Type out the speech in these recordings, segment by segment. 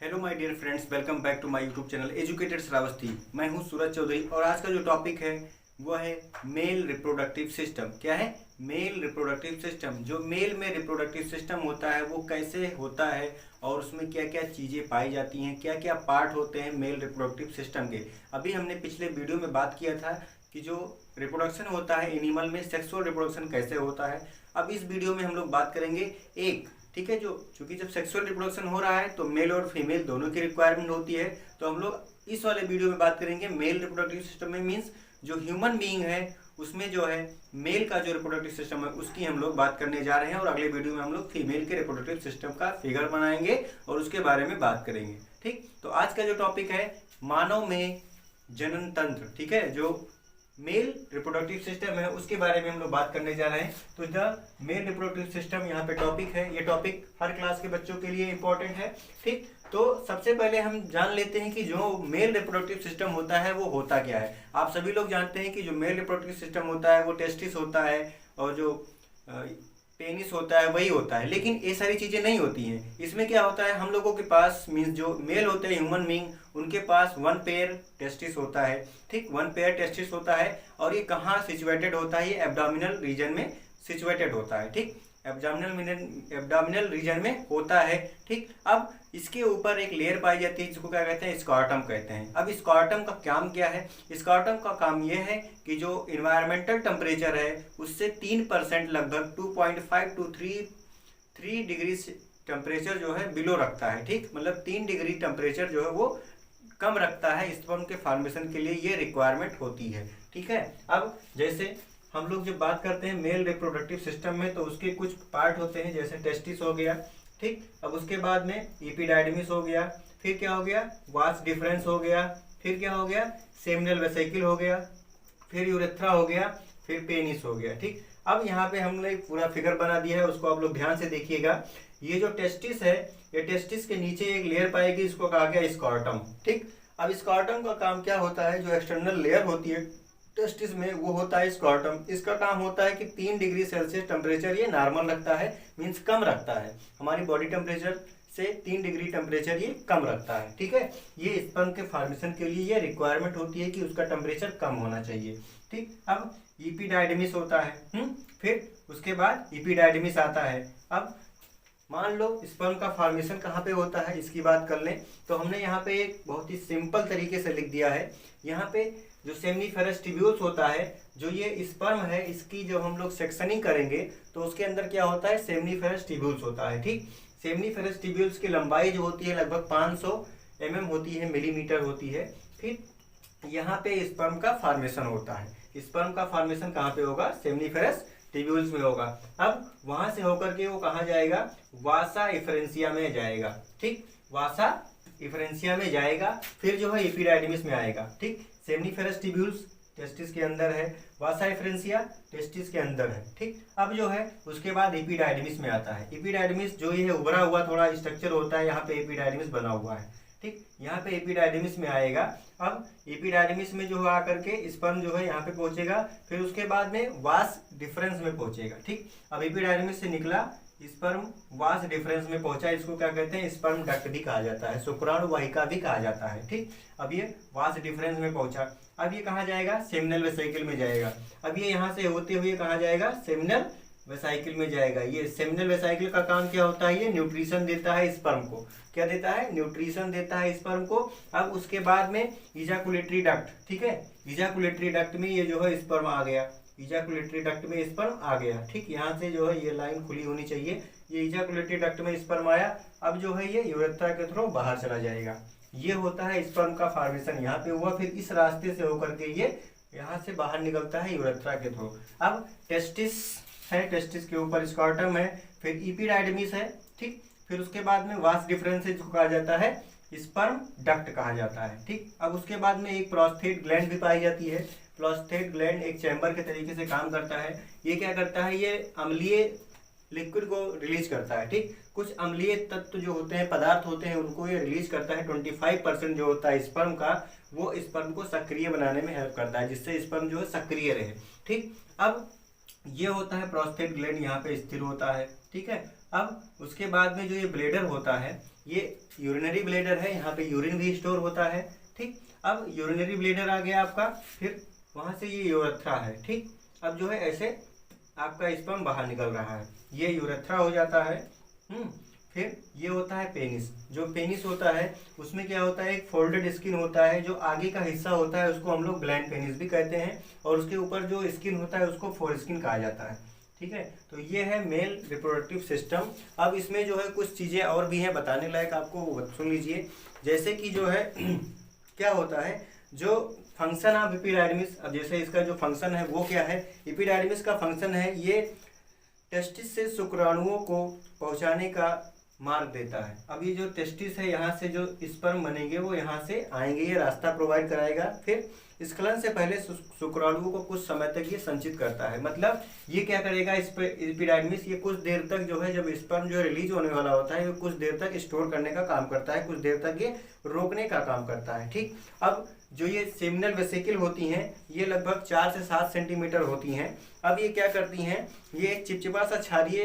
Hello my dear friends, welcome back to my YouTube channel educated Shravasti. मैं हूं सूरज चौधरी और आज का जो टॉपिक है वो है मेल रिप्रोडक्टिव सिस्टम। क्या है? Male reproductive system. जो मेल में रिप्रोडक्टिव सिस्टम होता है वो कैसे होता है और उसमें क्या क्या चीज़ें पाई जाती हैं, क्या क्या पार्ट होते हैं मेल रिप्रोडक्टिव सिस्टम के। अभी हमने पिछले वीडियो में बात किया था कि जो रिप्रोडक्शन होता है एनिमल में, सेक्सुअल रिप्रोडक्शन कैसे होता है। अब इस वीडियो में हम लोग बात करेंगे एक, ठीक है, जो चूंकि जब सेक्सुअल रिप्रोडक्शन हो रहा है तो मेल और फीमेल दोनों की रिक्वायरमेंट होती है। तो हम लोग इस वाले वीडियो में बात करेंगे मेल रिप्रोडक्टिव सिस्टम में, मीन्स जो ह्यूमन बीइंग है उसमें जो है मेल का जो रिप्रोडक्टिव सिस्टम है उसकी हम लोग बात करने जा रहे हैं। और अगले वीडियो में हम लोग फीमेल के रिप्रोडक्टिव सिस्टम का फिगर बनाएंगे और उसके बारे में बात करेंगे। ठीक, तो आज का जो टॉपिक है मानव में जनन तंत्र, ठीक है, जो मेल रिप्रोडक्टिव सिस्टम है उसके बारे में हम लोग बात करने जा रहे हैं। तो द मेल रिप्रोडक्टिव सिस्टम यहाँ पे टॉपिक है। ये टॉपिक हर क्लास के बच्चों के लिए इंपॉर्टेंट है। ठीक, तो सबसे पहले हम जान लेते हैं कि जो मेल रिप्रोडक्टिव सिस्टम होता है वो होता क्या है। आप सभी लोग जानते हैं कि जो मेल रिप्रोडक्टिव सिस्टम होता है वो टेस्टिस होता है और जो पेनिस होता है वही होता है, लेकिन ये सारी चीज़ें नहीं होती हैं। इसमें क्या होता है, हम लोगों के पास मीन्स जो मेल होते हैं ह्यूमन बीइंग उनके पास वन पेयर टेस्टिस होता है। ठीक, वन पेयर टेस्टिस होता है और ये कहाँ सिचुएटेड होता है? ये एब्डोमिनल रीजन में सिचुएटेड होता है। ठीक, एब्डोमिनल रीजन में होता है। ठीक, अब इसके ऊपर एक लेयर पाई जाती है जिसको क्या कहते हैं? स्कॉर्टम कहते हैं। अब स्कॉर्टम का काम क्या है? स्कॉर्टम का काम यह है कि जो इन्वायरमेंटल टेम्परेचर है उससे 3% लगभग 2.5 to 3 डिग्री टेम्परेचर जो है बिलो रखता है। ठीक, मतलब 3 डिग्री टेम्परेचर जो है वो कम रखता है। स्पर्म के फॉर्मेशन के लिए ये रिक्वायरमेंट होती है। ठीक है, अब जैसे हम लोग जब बात करते हैं मेल रिप्रोडक्टिव सिस्टम में तो उसके कुछ पार्ट होते हैं, जैसे टेस्टिस हो गया। ठीक, अब उसके बाद में एपिडाइडमिस हो गया, फिर क्या हो गया? वास डिफरेंस हो गया, फिर क्या हो गया? सेमिनल वेसिकल हो गया, फिर यूरेथ्रा हो गया, फिर पेनिस हो गया। ठीक, अब यहाँ पे हमने पूरा फिगर बना दिया है, उसको आप लोग ध्यान से देखिएगा। ये जो टेस्टिस है, ये टेस्टिस के नीचे एक लेयर पाएगी, इसको कहा गया स्कॉर्टम। ठीक, अब स्कॉर्टम का काम क्या होता है? जो एक्सटर्नल लेयर होती है टेस्टिस में वो होता है स्कॉर्टम। इसका काम होता है कि 3 डिग्री सेल्सियस टेम्परेचर ये नॉर्मल रखता है, मीन्स कम रखता है। हमारी बॉडी टेम्परेचर से 3 डिग्री टेम्परेचर ये कम रखता है। ठीक है, ये स्पर्म के फॉर्मेशन के लिए ये रिक्वायरमेंट होती है कि उसका टेम्परेचर कम होना चाहिए। ठीक, अब एपिडाइडमिस होता है। फिर उसके बाद एपिडाइडमिस आता है। अब मान लो स्पर्म का फॉर्मेशन कहाँ पे होता है इसकी बात कर लें तो हमने यहाँ पे एक बहुत ही सिंपल तरीके से लिख दिया है। यहाँ पे जो सेमनीफेरस ट्यूब्यूल्स होता है, जो ये स्पर्म है, इसकी जब हम लोग सेक्शनिंग करेंगे तो उसके अंदर क्या होता है? सेमनीफेरस ट्यूब्यूल्स होता है। ठीक, सेमनीफेरस ट्यूब्यूल्स की लंबाई जो होती है लगभग 500 होती है, मिलीमीटर होती है। फिर यहाँ पे स्पर्म का फॉर्मेशन होता है। स्पर्म का फॉर्मेशन कहाँ पे होगा? सेमनीफेरस ट्यूब्यूल्स में होगा। अब वहां से होकर के वो कहाँ जाएगा? वासा इफरेंसिया में जाएगा। ठीक, वासा इफरेंसिया में जाएगा, फिर जो है एपिडाइडमिस में आएगा। ठीक, सेमनीफेरस ट्यूब्यूल्स टेस्टिस के अंदर है, वासा इफरेंसिया टेस्टिस के अंदर है। ठीक, अब जो है उसके बाद एपिडाइडमिस में आता है। एपिडाइडमिस जो ये उभरा हुआ थोड़ा स्ट्रक्चर होता है, यहाँ पे एपिडाइडमिस बना हुआ है। ठीक, यहाँ पे एपिडाइडमिस में आएगा। अब एपिडाइडमिस में जो है आकर के स्पर्म जो है यहाँ पे पहुंचेगा, फिर उसके बाद में वास डिफरेंस में पहुंचेगा। ठीक, अब एपिडाइडमिस से निकला स्पर्म वास डिफरेंस में पहुंचा, इसको क्या कहते हैं? स्पर्म डक्ट भी कहा जाता है, शुक्राणु वाहिका भी कहा जाता है। ठीक, अब ये वास डिफरेंस में पहुंचा, अब ये कहाँ जाएगा? सेमिनल वेसिकल में जाएगा। अब ये यहाँ से होते हुए कहाँ जाएगा? सेमिनल वेसिकल में जाएगा। ये सेमिनल वेसिकल का काम क्या होता है? ये न्यूट्रिशन देता है स्पर्म को। क्या देता है? न्यूट्रिशन देता है स्पर्म को। अब उसके बाद में इजाकुलेटरी डक्ट, ठीक है, इजाकुलेटरी डक्ट में ये जो है स्पर्म आ गया, इजाकुलेटरी डक्ट में स्पर्म आ गया। ठीक, यहाँ से जो है ये लाइन खुली होनी चाहिए, ये इजाकुलेटरी डक्ट में स्पर्म आया। अब जो है ये यूरेथ्रा के थ्रू बाहर चला जाएगा। ये होता है स्पर्म का फॉर्मेशन, यहाँ पे हुआ, फिर इस रास्ते से होकर के ये यहाँ से बाहर निकलता है यूरेथ्रा के थ्रू। अब टेस्टिस है, टेस्टिस के ऊपर स्कॉर्टम है, फिर एपिडाइडमिस है। ठीक, फिर उसके बाद में वास डिफरेंस जिसको कहा जाता है स्पर्म डक्ट कहा जाता है। ठीक, अब उसके बाद में एक प्रोस्थेट ग्लैंड भी पाई जाती है। प्रोस्थेट ग्लैंड एक चैम्बर के तरीके से काम करता है। ये क्या करता है? ये अम्लीय लिक्विड को रिलीज करता है। ठीक, कुछ अम्लीय तत्व जो होते हैं, पदार्थ होते हैं, उनको ये रिलीज करता है। 25% जो होता है स्पर्म का, वो स्पर्म को सक्रिय बनाने में हेल्प करता है, जिससे स्पर्म जो है सक्रिय रहे। ठीक, अब ये होता है प्रोस्थेट ग्लैंड, यहाँ पे स्थिर होता है। ठीक है, अब उसके बाद में जो ये ब्लेडर होता है ये यूरिनरी ब्लेडर है, यहाँ पे यूरिन भी स्टोर होता है। ठीक, अब यूरिनरी ब्लेडर आ गया आपका, फिर वहाँ से ये यूरेथ्रा है। ठीक, अब जो है ऐसे आपका स्पर्म बाहर निकल रहा है, ये यूरेथ्रा हो जाता है। फिर ये होता है पेनिस। जो पेनिस होता है उसमें क्या होता है, एक फोल्डेड स्किन होता है, जो आगे का हिस्सा होता है उसको हम लोग ग्लैंड पेनिस भी कहते हैं, और उसके ऊपर जो स्किन होता है उसको फोर स्किन कहा जाता है। ठीक है, तो ये है मेल रिप्रोडक्टिव सिस्टम। अब इसमें जो है कुछ चीज़ें और भी हैं बताने लायक, आपको वो सुन लीजिए। जैसे कि जो है क्या होता है, जो फंक्शन ऑफ एपिडाइडमिस, अब जैसे इसका जो फंक्शन है वो क्या है, एपिडाइडमिस का फंक्शन है ये टेस्टिस से शुक्राणुओं को पहुंचाने का मार्ग देता है। अब ये जो टेस्टिस है, यहाँ से जो स्पर्म बनेंगे वो यहाँ से आएंगे, ये रास्ता प्रोवाइड कराएगा। फिर स्खलन से पहले शुक्राणुओं को कुछ समय तक ये संचित करता है, मतलब ये क्या करेगा, एपिडाइडमिस ये कुछ देर तक जो है, जब स्पर्म जो रिलीज होने वाला होता है, ये कुछ देर तक स्टोर करने का काम करता है, कुछ देर तक ये रोकने का काम करता है। ठीक, अब जो ये सेमिनल वेसिकल होती हैं ये लगभग 4 से 7 सेंटीमीटर होती हैं। अब ये क्या करती हैं, ये एक चिपचिपा सा क्षारीय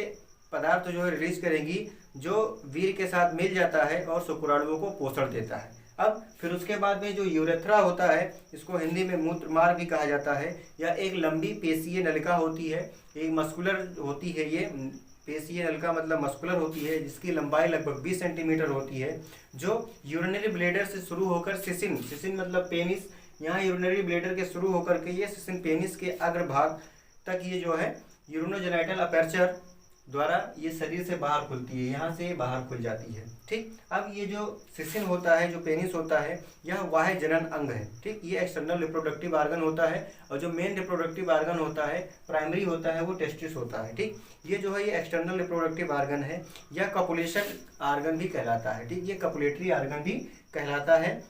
पदार्थ जो है रिलीज करेंगी, जो वीर के साथ मिल जाता है और शुक्राणुओं को पोषण देता है। अब फिर उसके बाद में जो यूरेथ्रा होता है, इसको हिंदी में मूत्र मार्ग भी कहा जाता है, या एक लंबी पेशीय नलिका होती है, एक मस्कुलर होती है, ये पेशीय नलिका मतलब मस्कुलर होती है, जिसकी लंबाई लगभग 20 सेंटीमीटर होती है, जो यूरिनरी ब्लेडर से शुरू होकर सिसिन, सिसिन मतलब पेनिस, यहाँ यूरिनरी ब्लेडर के शुरू होकर के ये सिसिन पेनिस के अग्रभाग तक ये जो है यूरिनोजेनाइटल अपर्चर द्वारा ये शरीर से बाहर खुलती है, यहाँ से ये बाहर खुल जाती है। ठीक, अब ये जो सिसिन होता है, जो पेनिस होता है, यह वाह्य जनन अंग है। ठीक, ये एक्सटर्नल रिप्रोडक्टिव आर्गन होता है, और जो मेन रिप्रोडक्टिव आर्गन होता है, प्राइमरी होता है, वो टेस्टिस होता है। ठीक, ये जो है ये एक्सटर्नल रिप्रोडक्टिव आर्गन है, यह कपुलेशन आर्गन भी कहलाता है। ठीक, ये कपुलेटरी आर्गन भी कहलाता है।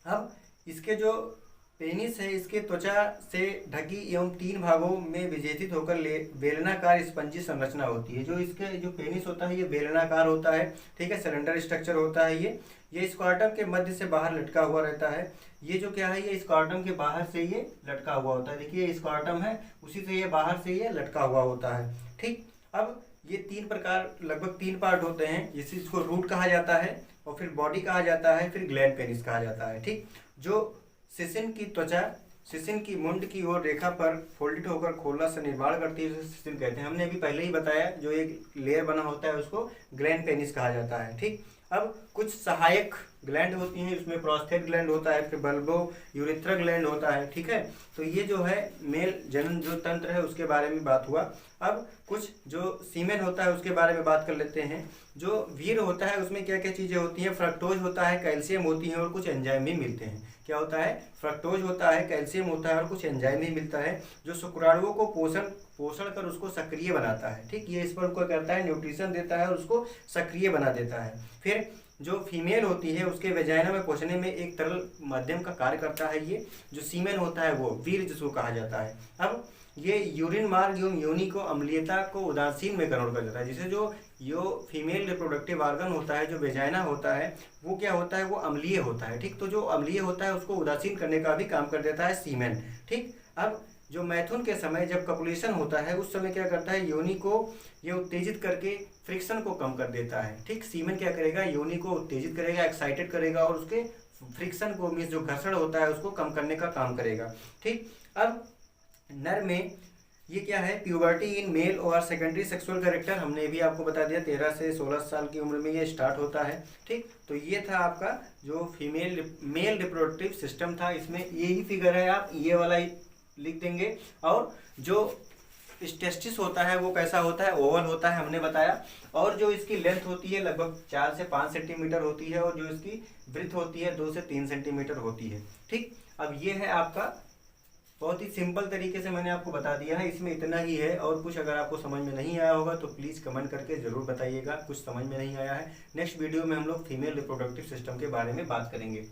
अब इसके जो पेनिस है, इसके त्वचा से ढकी एवं 3 भागों में विभेदित होकर बेलनाकार स्पंजी संरचना होती है। जो इसके जो पेनिस होता है ये बेलनाकार होता है। ठीक है, सिलेंडर स्ट्रक्चर होता है ये स्क्वार्टम के मध्य से बाहर लटका हुआ रहता है। ये जो क्या है, ये स्क्वार्टम के बाहर से ये लटका हुआ होता है। देखिए ये स्क्वार्टम है, उसी से ये बाहर से ये लटका हुआ होता है। ठीक, अब ये 3 प्रकार, लगभग 3 पार्ट होते हैं, जिससे इसको रूट कहा जाता है, और फिर बॉडी कहा जाता है, फिर ग्लैंड पेनिस कहा जाता है। ठीक, जो सिसिन की त्वचा सिसिन की मुंड की ओर रेखा पर फोल्डेड होकर खोलना से निर्माण करती है, उसे सिसिन कहते हैं। हमने अभी पहले ही बताया, जो एक लेयर बना होता है उसको ग्लैंड पेनिस कहा जाता है। ठीक, अब कुछ सहायक ग्लैंड होती हैं, उसमें प्रोस्थेट ग्लैंड होता है, फिर बल्बो यूरेथ्रा ग्लैंड होता है। ठीक है, तो ये जो है मेल जनन जो तंत्र है उसके बारे में बात हुआ। अब कुछ जो सीमेन होता है उसके बारे में बात कर लेते हैं। जो वीर होता है उसमें क्या क्या चीज़ें होती हैं, फ्रक्टोज होता है, कैल्शियम होती है, और कुछ एंजाइम भी मिलते हैं। क्या होता है, फ्रक्टोज होता है, कैल्शियम होता है, और कुछ एंजाइम भी मिलता है, जो शुक्राणुओं को पोषण कर उसको सक्रिय बनाता है। ठीक, ये स्पर्म को करता है, न्यूट्रिशन देता है और उसको सक्रिय बना देता है। फिर जो फीमेल होती है उसके वेजाइना में पहुंचने में एक तरल माध्यम का कार्य करता है। ये जो सीमेन होता है वो वीर्य जिसको कहा जाता है। अब ये यूरिन मार्ग एवं योनि को अम्लीयता को उदासीन में कन्वर्ट कर देता है। जिसे जो फीमेल रिप्रोडक्टिव आर्गन होता है, जो वेजाइना होता है, वो क्या होता है, वो अम्लीय होता है। ठीक, तो जो अम्लीय होता है उसको उदासीन करने का भी काम कर देता है सीमेन। ठीक, अब जो मैथुन के समय जब कपुलेशन होता है उस समय क्या करता है, योनि को ये उत्तेजित करके फ्रिक्शन को कम कर देता है। ठीक, सीमेन क्या करेगा, योनि को उत्तेजित करेगा, एक्साइटेड करेगा, और उसके फ्रिक्शन को मीन्स जो घर्षण होता है उसको कम करने का काम करेगा। ठीक, अब नर में ये क्या है, प्यूबर्टी इन मेल और सेकेंडरी सेक्सुअल कैरेक्टर, हमने भी आपको बता दिया 13 से 16 साल की उम्र में ये स्टार्ट होता है। ठीक, तो ये था आपका जो मेल रिप्रोडक्टिव सिस्टम था। इसमें यही फिगर है, आप ये वाला लिख देंगे। और जो टेस्टिस होता है वो कैसा होता है, ओवल होता है, हमने बताया। और जो इसकी लेंथ होती है लगभग 4 से 5 सेंटीमीटर होती है, और जो इसकी ब्रेथ होती है 2 से 3 सेंटीमीटर होती है। ठीक, अब ये है आपका बहुत ही सिंपल तरीके से मैंने आपको बता दिया है, इसमें इतना ही है। और कुछ अगर आपको समझ में नहीं आया होगा तो प्लीज़ कमेंट करके ज़रूर बताइएगा, कुछ समझ में नहीं आया है। नेक्स्ट वीडियो में हम लोग फीमेल रिप्रोडक्टिव सिस्टम के बारे में बात करेंगे।